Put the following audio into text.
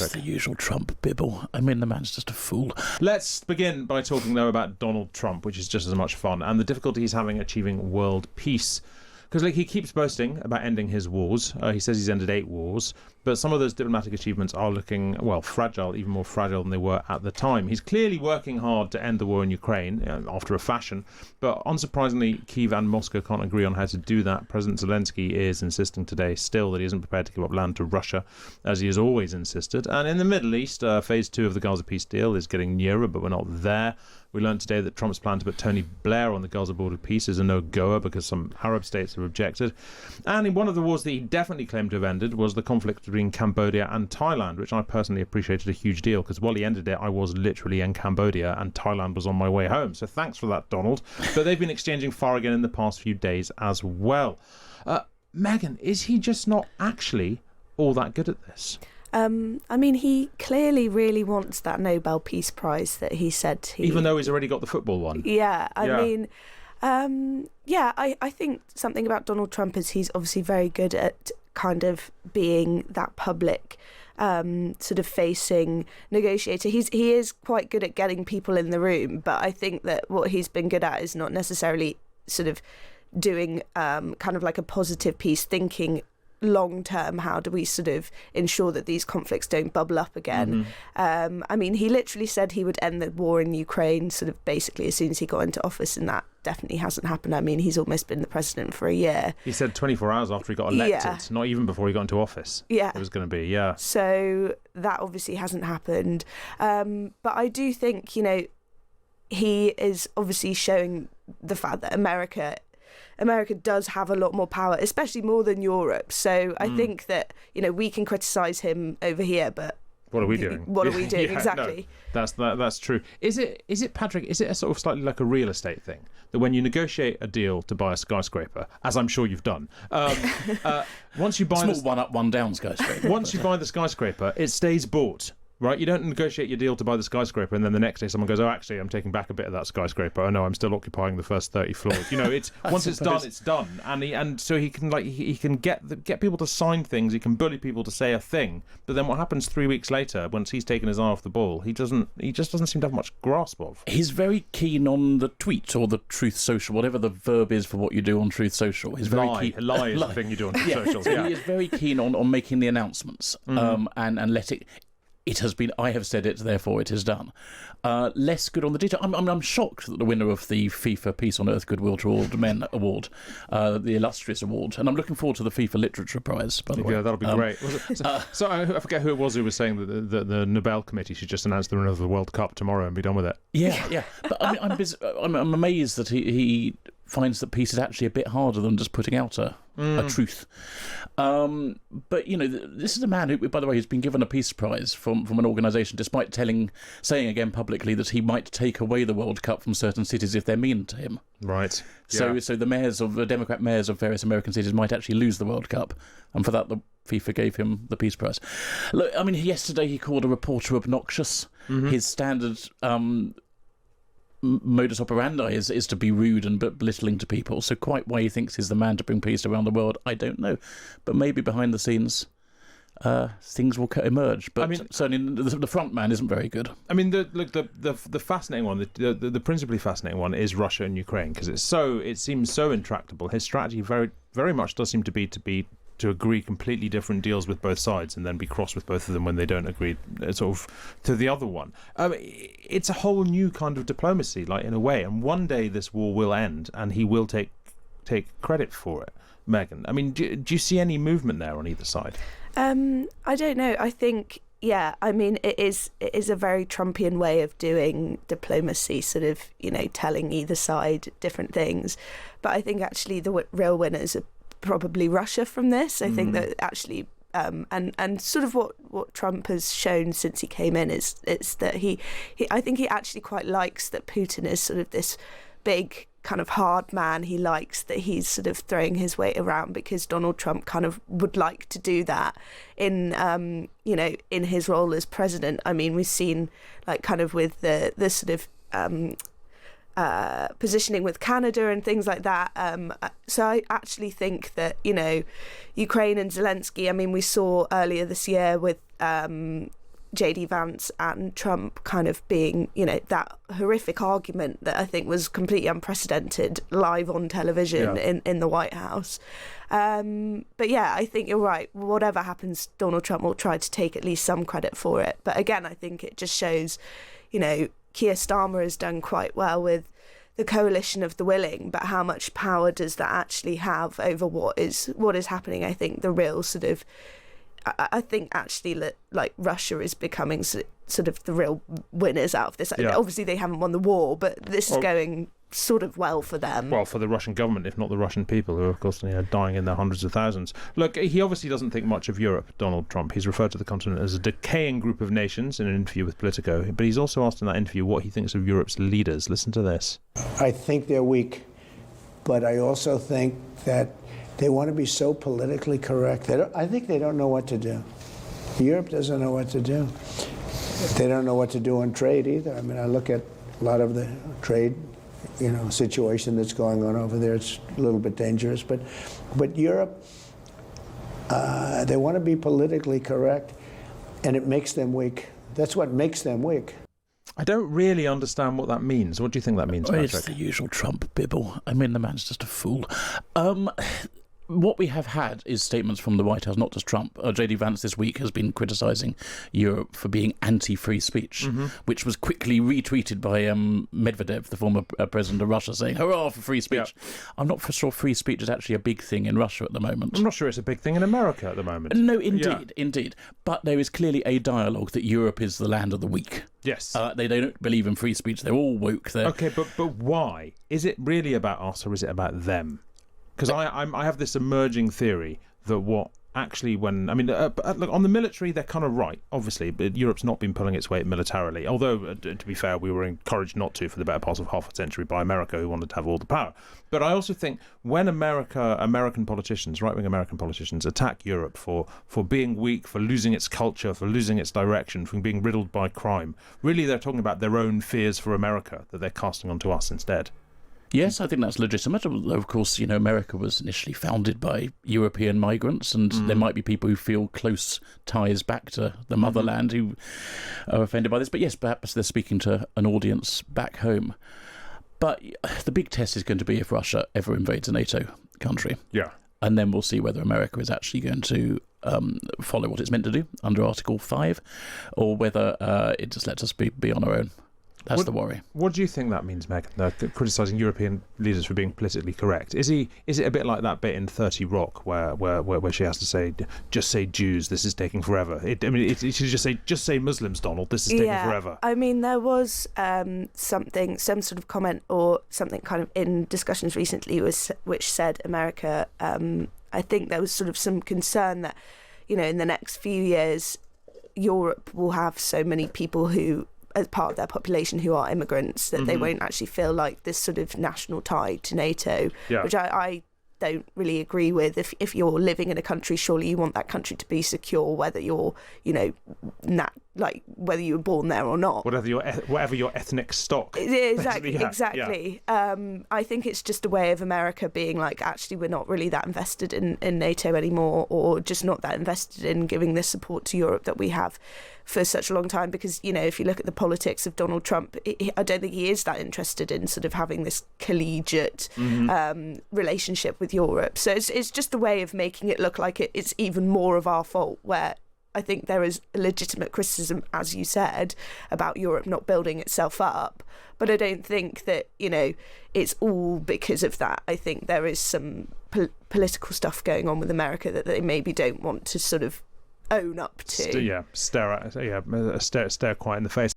Just the usual Trump bibble. I mean, the man's just a fool. Let's begin by talking, though, about Donald Trump, which is just as much fun, and the difficulty he's having achieving world peace. Because he keeps boasting about ending his wars. He says he's ended 8 wars. But some of those diplomatic achievements are looking, fragile, even more fragile than they were at the time. He's clearly working hard to end the war in Ukraine, after a fashion. But unsurprisingly, Kyiv and Moscow can't agree on how to do that. President Zelensky is insisting today still that he isn't prepared to give up land to Russia, as he has always insisted. And in the Middle East, phase 2 of the Gaza peace deal is getting nearer, but we're not there. We learned today that Trump's plan to put Tony Blair on the Gaza border peace is a no-goer because some Arab states have objected. And in one of the wars that he definitely claimed to have ended was the conflict between Cambodia and Thailand, which I personally appreciated a huge deal because while he ended it, I was literally in Cambodia and Thailand was on my way home. So thanks for that, Donald. But they've been exchanging fire again in the past few days as well. Meghan, is he just not actually all that good at this? I mean, he clearly really wants that Nobel Peace Prize that he said he... Even though he's already got the football one. Yeah, I mean, I think something about Donald Trump is he's obviously very good at kind of being that public sort of facing negotiator. He is quite good at getting people in the room, but I think that what he's been good at is not necessarily sort of doing kind of like a positive piece, thinking long term, how do we sort of ensure that these conflicts don't bubble up again? I mean, he literally said he would end the war in Ukraine sort of basically as soon as he got into office, and that definitely hasn't happened. I mean, he's almost been the president for a year. He said 24 hours after he got elected, not even before he got into office. It was going to be, So that obviously hasn't happened. But I do think, he is obviously showing the fact that America does have a lot more power, especially more than Europe. So I think that, we can criticise him over here, but what are we doing? What are we doing? Exactly. No, that's true. Is it, Patrick, is it a sort of slightly like a real estate thing? That when you negotiate a deal to buy a skyscraper, as I'm sure you've done, once you buy... Small one up, one down skyscraper. Once you buy the skyscraper, it stays bought. Right, you don't negotiate your deal to buy the skyscraper and then the next day someone goes, oh, actually, I'm taking back a bit of that skyscraper. Oh, no, I'm still occupying the first 30 floors. It's once it's done, it's done. And so he can he can get people to sign things. He can bully people to say a thing. But then what happens 3 weeks later, once he's taken his eye off the ball, he just doesn't seem to have much grasp of. He's very keen on the tweet or the Truth Social, whatever the verb is for what you do on Truth Social. He's very keen. Lie is the thing you do on Truth Social. Yeah. He is very keen on making the announcements and let it... It has been, I have said it, therefore it is done. Less good on the detail. I'm shocked that the winner of the FIFA Peace on Earth, Goodwill to All Men award, the illustrious award, and I'm looking forward to the FIFA Literature Prize, by the way. Yeah, that'll be great. So I forget who it was who was saying that the Nobel Committee should just announce the winner of the World Cup tomorrow and be done with it. Yeah. But I mean, I'm amazed that he finds that peace is actually a bit harder than just putting out a truth. But, this is a man who, by the way, has been given a Peace Prize from an organisation, despite saying again publicly that he might take away the World Cup from certain cities if they're mean to him. Right. So the Democrat mayors of various American cities might actually lose the World Cup, and for that the FIFA gave him the Peace Prize. Look, I mean, yesterday he called a reporter obnoxious. His standard modus operandi is to be rude and belittling to people. So quite why he thinks he's the man to bring peace around the world, I don't know. But maybe behind the scenes, things will emerge. But I mean, certainly the front man isn't very good. I mean, the fascinating one, the principally fascinating one, is Russia and Ukraine, because it seems so intractable. His strategy very very much does seem to be to agree completely different deals with both sides and then be cross with both of them when they don't agree sort of to the other one. It's a whole new kind of diplomacy, like, in a way, and one day this war will end and he will take credit for it. Meghan, I mean, do you see any movement there on either side? I don't know. I think, I mean, it is a very Trumpian way of doing diplomacy, sort of, telling either side different things. But I think actually the real winners are probably Russia from this. I think that actually and sort of what Trump has shown since he came in is that he I think he actually quite likes that Putin is sort of this big kind of hard man. He likes that he's sort of throwing his weight around, because Donald Trump kind of would like to do that in in his role as president. I mean, we've seen, like, kind of with the sort of positioning with Canada and things like that. So I actually think that, Ukraine and Zelensky, I mean, we saw earlier this year with JD Vance and Trump kind of being, that horrific argument that I think was completely unprecedented live on television in the White House. But yeah, I think you're right. Whatever happens, Donald Trump will try to take at least some credit for it. But again, I think it just shows, Keir Starmer has done quite well with the coalition of the willing, but how much power does that actually have over what is happening? I think the real sort of, I think actually like Russia is becoming sort of the real winners out of this. Yeah. Obviously they haven't won the war, but this is going sort of well for them. Well, for the Russian government, if not the Russian people, who are, of course, dying in their hundreds of thousands. Look, he obviously doesn't think much of Europe, Donald Trump. He's referred to the continent as a decaying group of nations in an interview with Politico. But he's also asked in that interview what he thinks of Europe's leaders. Listen to this. I think they're weak, but I also think that they want to be so politically correct. I think they don't know what to do. Europe doesn't know what to do. They don't know what to do on trade either. I mean, I look at a lot of the trade situation that's going on over there. It's a little bit dangerous, but Europe, they want to be politically correct, and it makes them weak. That's what makes them weak. I don't really understand what that means. What do you think that means, Patrick? It's the usual Trump bibble. I mean, the man's just a fool. What we have had is statements from the White House, not just Trump. JD Vance this week has been criticising Europe for being anti-free speech, which was quickly retweeted by Medvedev, the former president of Russia, saying, hurrah for free speech. Yeah. I'm not for sure free speech is actually a big thing in Russia at the moment. I'm not sure it's a big thing in America at the moment. No, indeed. But there is clearly a dialogue that Europe is the land of the weak. Yes. They don't believe in free speech. They're all woke. Okay, but why? Is it really about us or is it about them? Because I have this emerging theory that look, on the military, they're kind of right, obviously, but Europe's not been pulling its weight militarily, although, to be fair, we were encouraged not to for the better part of half a century by America, who wanted to have all the power. But I also think when American politicians, right-wing American politicians, attack Europe for being weak, for losing its culture, for losing its direction, for being riddled by crime, really they're talking about their own fears for America that they're casting onto us instead. Yes, I think that's legitimate. Of course, America was initially founded by European migrants, and there might be people who feel close ties back to the motherland who are offended by this. But yes, perhaps they're speaking to an audience back home. But the big test is going to be if Russia ever invades a NATO country. Yeah. And then we'll see whether America is actually going to follow what it's meant to do under Article 5, or whether it just lets us be on our own. That's the worry. What do you think that means, Meg? Criticising European leaders for being politically correct. Is it a bit like that bit in 30 Rock where she has to say, just say Jews, this is taking forever? She should just say Muslims, Donald, this is taking forever. I mean, there was some sort of comment or something kind of in discussions recently which said America, I think there was sort of some concern that, in the next few years, Europe will have so many people who, as part of their population, who are immigrants, that they won't actually feel like this sort of national tie to NATO, which I don't really agree with. If you're living in a country, surely you want that country to be secure, whether you're, whether you were born there or not. Whatever your ethnic stock. Exactly. I think it's just a way of America being like, actually, we're not really that invested in NATO anymore, or just not that invested in giving this support to Europe that we have for such a long time. Because, if you look at the politics of Donald Trump, I don't think he is that interested in sort of having this collegiate relationship with Europe. So it's just a way of making it look like it's even more of our fault, where I think there is a legitimate criticism, as you said, about Europe not building itself up. But I don't think that, it's all because of that. I think there is some political stuff going on with America that they maybe don't want to sort of own up to. Stare quite in the face.